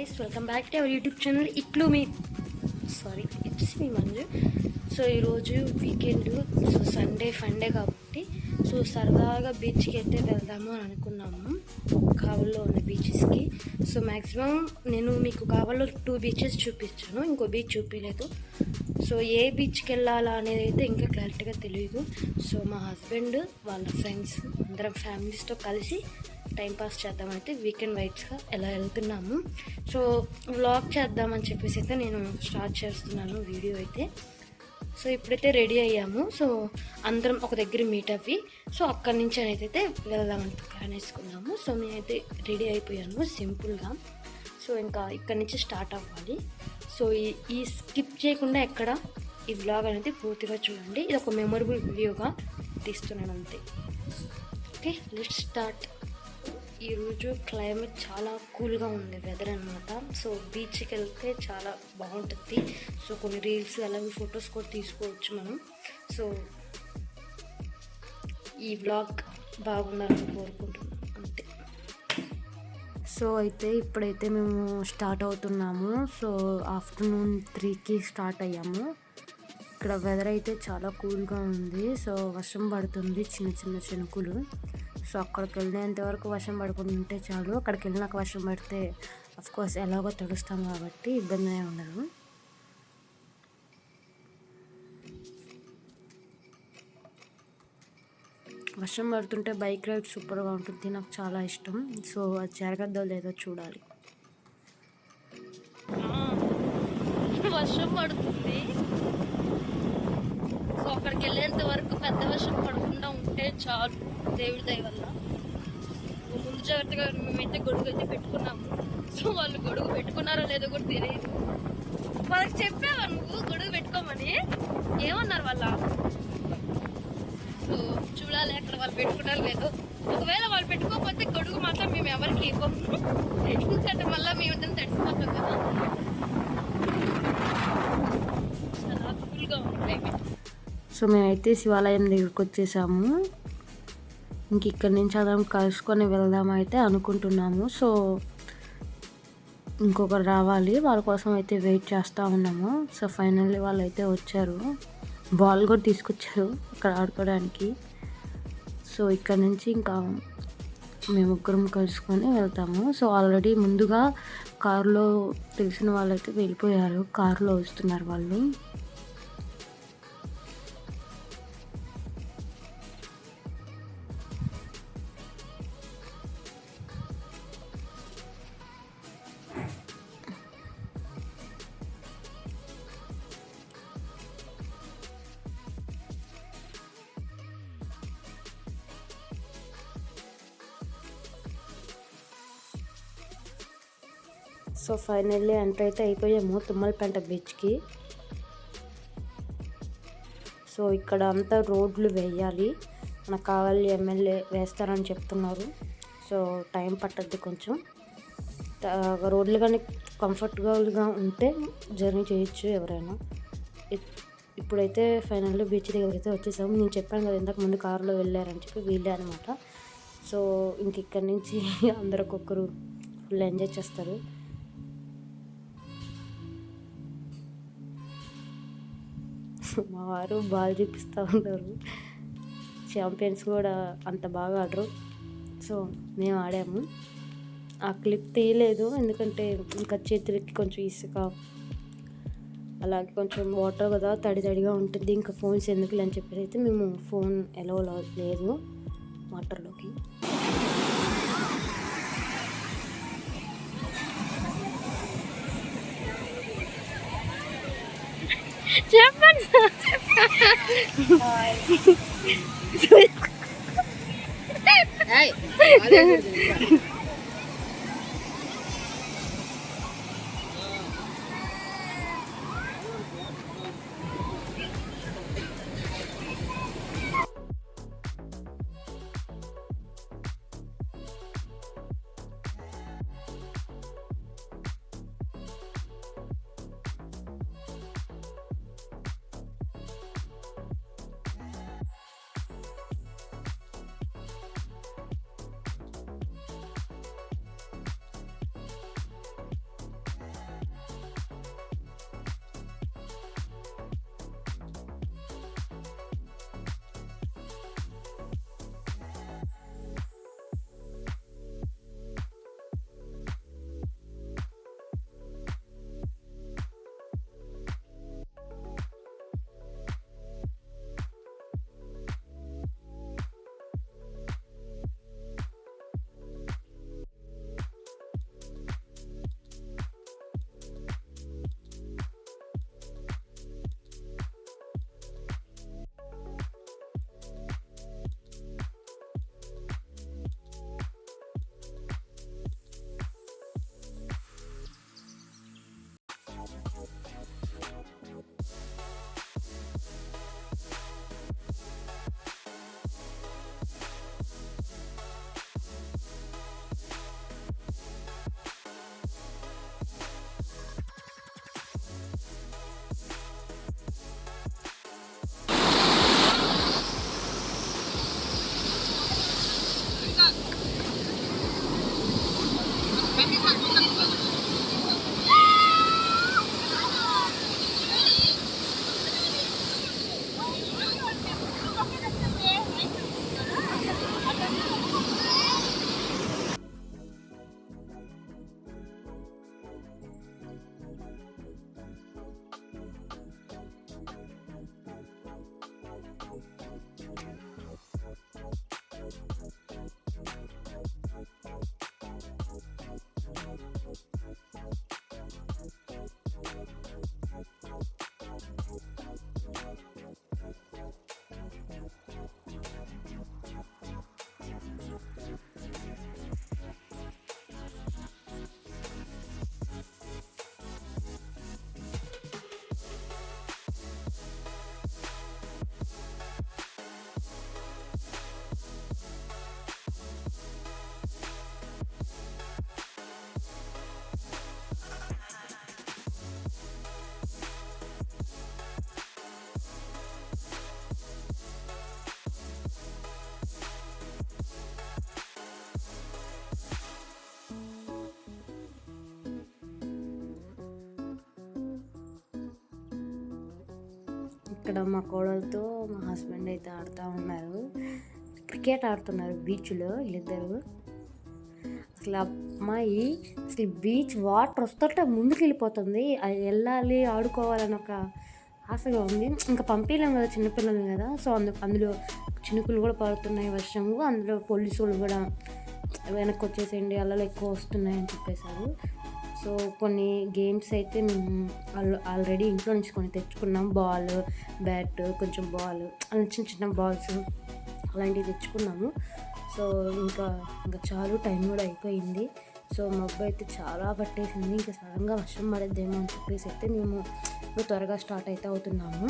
guys, welcome back to our YouTube channel. It's me Manju. So ఈరోజు weekend, so Sunday funday కాబట్టి so సరదాగా బీచ్కి అయితే వెళ్దాము అని అనుకున్నాము, కావల్లో ఉన్న బీచెస్కి. సో మ్యాక్సిమం నేను మీకు కావల్లో 2 బీచెస్ చూపించాను, ఇంకో బీచ్ చూపించలేదు. సో ఏ బీచ్కి వెళ్ళాలా అనేది అయితే ఇంకా క్లారిటీగా తెలియదు. సో మా హస్బెండ్ వాళ్ళ ఫ్రెండ్స్ అందరం ఫ్యామిలీస్తో కలిసి టైంపాస్ చేద్దామైతే వీకెండ్ వైబ్స్గా ఎలా వెళ్తున్నాము. సో వ్లాగ్ చేద్దామని చెప్పేసి అయితే నేను స్టార్ట్ చేస్తున్నాను వీడియో అయితే. సో ఇప్పుడైతే రెడీ అయ్యాము. సో అందరం ఒక దగ్గర మీట్ అవ్వి సో అక్కడి నుంచి అయితే వెళ్దామని ప్లాన్ వేసుకున్నాము. సో నేనైతే రెడీ అయిపోయాను సింపుల్గా. సో ఇంకా ఇక్కడి నుంచి స్టార్ట్ అవ్వాలి. సో ఈ స్కిప్ చేయకుండా ఎక్కడ ఈ వ్లాగ్ అనేది పూర్తిగా చూడండి. ఇది ఒక మెమొరబుల్ వీడియోగా తీస్తున్నాను అంతే. Okay, let's start. ఈరోజు క్లైమేట్ చాలా కూల్గా ఉంది, వెదర్ అనమాట. సో బీచ్కి వెళ్తే చాలా బాగుంటుంది. సో కొన్ని రీల్స్ అలాగే ఫొటోస్ కూడా తీసుకోవచ్చు మనం. సో ఈ వ్లాగ్ బాగుండాలని కోరుకుంటున్నాం అంతే. సో అయితే ఇప్పుడైతే మేము స్టార్ట్ అవుతున్నాము. సో ఆఫ్టర్నూన్ 3కి స్టార్ట్ అయ్యాము. ఇక్కడ వెదర్ అయితే చాలా కూల్గా ఉంది. సో వర్షం పడుతుంది, చిన్న చిన్న చినుకులు. సో అక్కడికి వెళ్ళేంత వరకు వర్షం పడుకుంటూ ఉంటే చాలు. అక్కడికి వెళ్ళినాక వర్షం పడితే అఫ్కోర్స్ ఎలాగో తడుస్తాం కాబట్టి ఇబ్బంది ఉండదు. వర్షం పడుతుంటే బైక్ రైడ్ సూపర్గా ఉంటుంది, నాకు చాలా ఇష్టం. సో అది జరగద్దో లేదో చూడాలి. వర్షం పడుతుంది. సో అక్కడికి వెళ్ళేంత వరకు పెద్ద వర్షం పడకుండా ఉంటే చాలు, దేవుడి దయ వల్ల. ముందు జాగ్రత్తగా మేమైతే గొడుగు అయితే పెట్టుకున్నాము. సో వాళ్ళు గొడుగు పెట్టుకున్నారో లేదో కూడా తెలియదు. వాళ్ళకి చెప్పావా నువ్వు గొడుగు పెట్టుకోమని? ఏమన్నారు వాళ్ళ? సో చూడాలి అక్కడ వాళ్ళు పెట్టుకున్నారో లేదో. ఒకవేళ వాళ్ళు పెట్టుకోకపోతే గొడుగు మాత్రం మేము ఎవరికి ఇవ్వము, ఎందుకంటే మళ్ళీ మేమంతా తడిసిపోతాం కదా. చాలా కూల్గా ఉంది క్లైమేట్. సో మేమైతే శివాలయం దగ్గరికి వచ్చేసాము. ఇంక ఇక్కడి నుంచి అందరం కలుసుకొని వెళ్దామైతే అనుకుంటున్నాము. సో ఇంకొకరు రావాలి, వాళ్ళ కోసం అయితే వెయిట్ చేస్తూ ఉన్నాము. సో ఫైనల్లీ వాళ్ళు అయితే వచ్చారు, బాల్ కూడా తీసుకొచ్చారు అక్కడ ఆడుకోవడానికి. సో ఇక్కడ నుంచి ఇంకా మేము ముగ్గురం కలుసుకొని వెళ్తాము. సో ఆల్రెడీ ముందుగా కారులో తెలిసిన వాళ్ళైతే వెళ్ళిపోయారు, కారులో వస్తున్నారు వాళ్ళు. సో ఫైనల్లీ ఎంటర్ అయితే అయిపోయాము తుమ్మలపేంట బీచ్కి. సో ఇక్కడ అంతా రోడ్లు వేయాలి, మనకు కావాలి, ఎమ్మెల్యే వేస్తారని చెప్తున్నారు. సో టైం పట్టద్ది కొంచెం. రోడ్లు కానీ కంఫర్టబుల్గా ఉంటే జర్నీ చేయొచ్చు ఎవరైనా. ఇప్పుడైతే ఫైనల్లీ బీచ్ దగ్గరికి అయితే వచ్చేసాము. నేను చెప్పాను కదా ఇంతకు ముందు కారులో వెళ్ళారని చెప్పి, వీళ్ళే అనమాట. సో ఇంక ఇక్కడి నుంచి అందరూ ఒక్కొక్కరు ఫుల్ ఎంజాయ్ చేస్తారు. మా వారు బాల్ చూపిస్తూ ఉన్నారు. ఛాంపియన్స్ కూడా అంత బాగా ఆడరు. సో మేము ఆడాము. ఆ క్లిప్ తీయలేదు ఎందుకంటే ఇంకా చేతులకి కొంచెం ఇసుక, అలాగే కొంచెం వాటర్ కదా, తడి తడిగా ఉంటుంది. ఇంకా ఫోన్స్ ఎందుకు అని చెప్పేసి అయితే మేము ఫోన్ ఎలో లేదు వాటర్లోకి. చెప్పండి. ఇక్కడ మా కోడలతో మా హస్బెండ్ అయితే ఆడుతూ ఉన్నారు, క్రికెట్ ఆడుతున్నారు బీచ్లో వీళ్ళిద్దరు. అసలు అమ్మాయి అసలు బీచ్ వాటర్ వస్తుంటే ముందుకు వెళ్ళిపోతుంది, అది వెళ్ళాలి ఆడుకోవాలని ఒక ఆశగా ఉంది. ఇంకా పంపించలేము కదా, చిన్నపిల్లలు కదా. సో అందులో చినుకులు కూడా పడుతున్నాయి, వర్షము. అందులో పోలీసు వాళ్ళు కూడా వెనక్కి వచ్చేసేయండి, అలలు ఎక్కువ వస్తున్నాయి అని చెప్పేశారు. సో కొన్ని గేమ్స్ అయితే మేము ఆల్రెడీ ఇంట్లో నుంచి కొన్ని తెచ్చుకున్నాం. బాల్, బ్యాట్, కొంచెం బాల్, అలా చిన్న చిన్న బాల్స్ అలాంటివి తెచ్చుకున్నాము. సో ఇంకా చాలు, టైం కూడా అయిపోయింది. సో మబ్బు అయితే చాలా పట్టేసింది, ఇంకా సడన్గా వర్షం పడేద్దేమో అని చెప్పేసి అయితే మేము త్వరగా స్టార్ట్ అయితే అవుతున్నాము.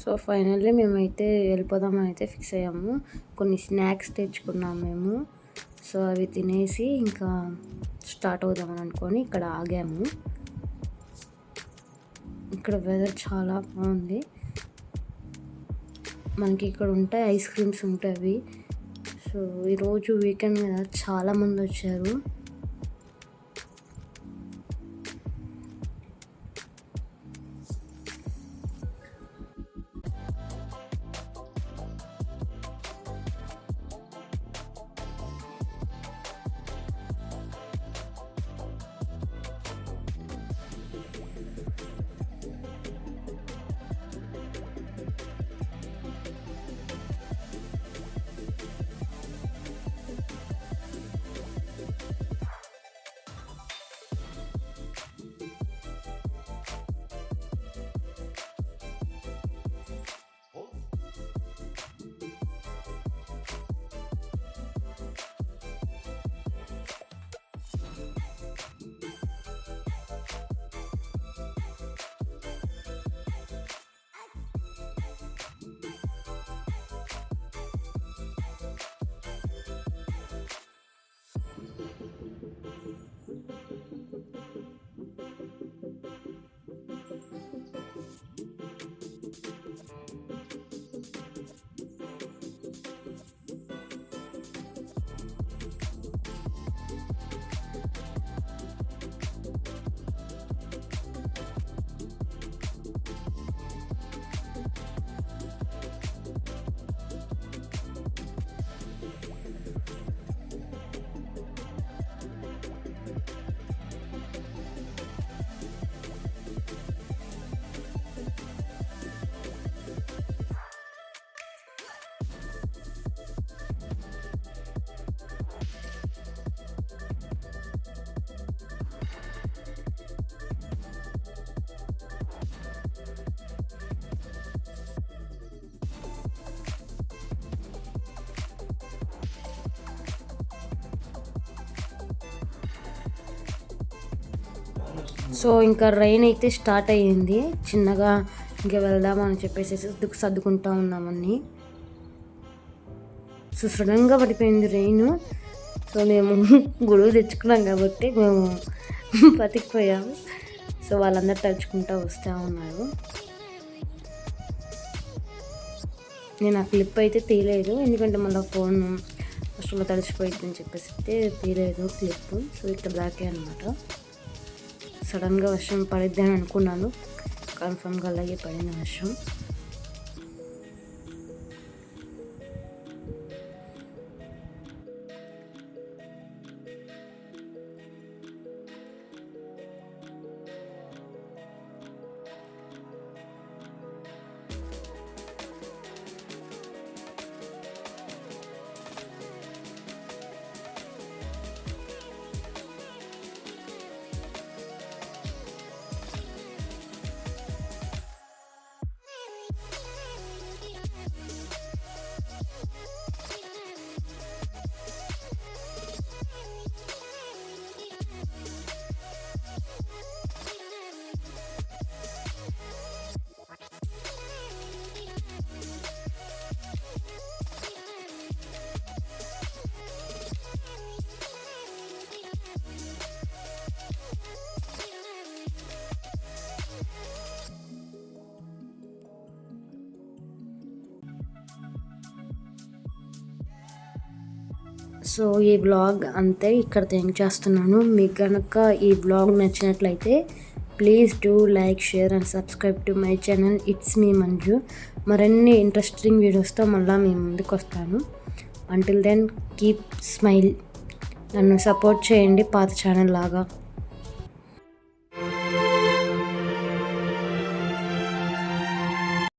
సో ఫైనల్లీ మేమైతే వెళ్ళిపోదామని అయితే ఫిక్స్ అయ్యాము. కొన్ని స్నాక్స్ తెచ్చుకున్నాము మేము. సో అవి తినేసి ఇంకా స్టార్ట్ అవుదామని అనుకొని ఇక్కడ ఆగాము. ఇక్కడ వెదర్ చాలా బాగుంది. మనకి ఇక్కడ ఉంటాయి ఐస్ క్రీమ్స్ ఉంటాయి. సో ఈరోజు వీకెండ్ కదా, చాలామంది వచ్చారు. సో ఇంకా రైన్ అయితే స్టార్ట్ అయ్యింది, చిన్నగా ఇంకా వెళ్దామని చెప్పేసి సర్దుకుంటూ ఉన్నామని. సో సడన్గా పడిపోయింది రెయిన్. సో మేము గొడుగు తెచ్చుకున్నాం కాబట్టి మేము బతికిపోయాము. సో వాళ్ళందరూ తడుచుకుంటూ వస్తూ ఉన్నారు. నేను ఆ క్లిప్ అయితే తీయలేదు, ఎందుకంటే మళ్ళీ ఫోన్ ఫస్ట్లో తడిచిపోయిందని చెప్పేసి అయితే తీయలేదు క్లిప్. సో ఇక్కడ దాకే అనమాట. సడన్గా వర్షం పడిద్ది అని అనుకున్నాను, కన్ఫర్మ్గా అలాగే పడింది వర్షం. సో ఈ వ్లాగ్ అంతే, ఇక్కడ థ్యాంక్ చేస్తున్నాను. మీకు కనుక ఈ వ్లాగ్ నచ్చినట్లయితే please do like, share and subscribe to my channel. It's me Manju. మరిన్ని ఇంట్రెస్టింగ్ వీడియోస్తో మళ్ళీ మీ ముందుకు వస్తాను. Until then keep smile. నన్ను సపోర్ట్ చేయండి పాత ఛానల్ లాగా.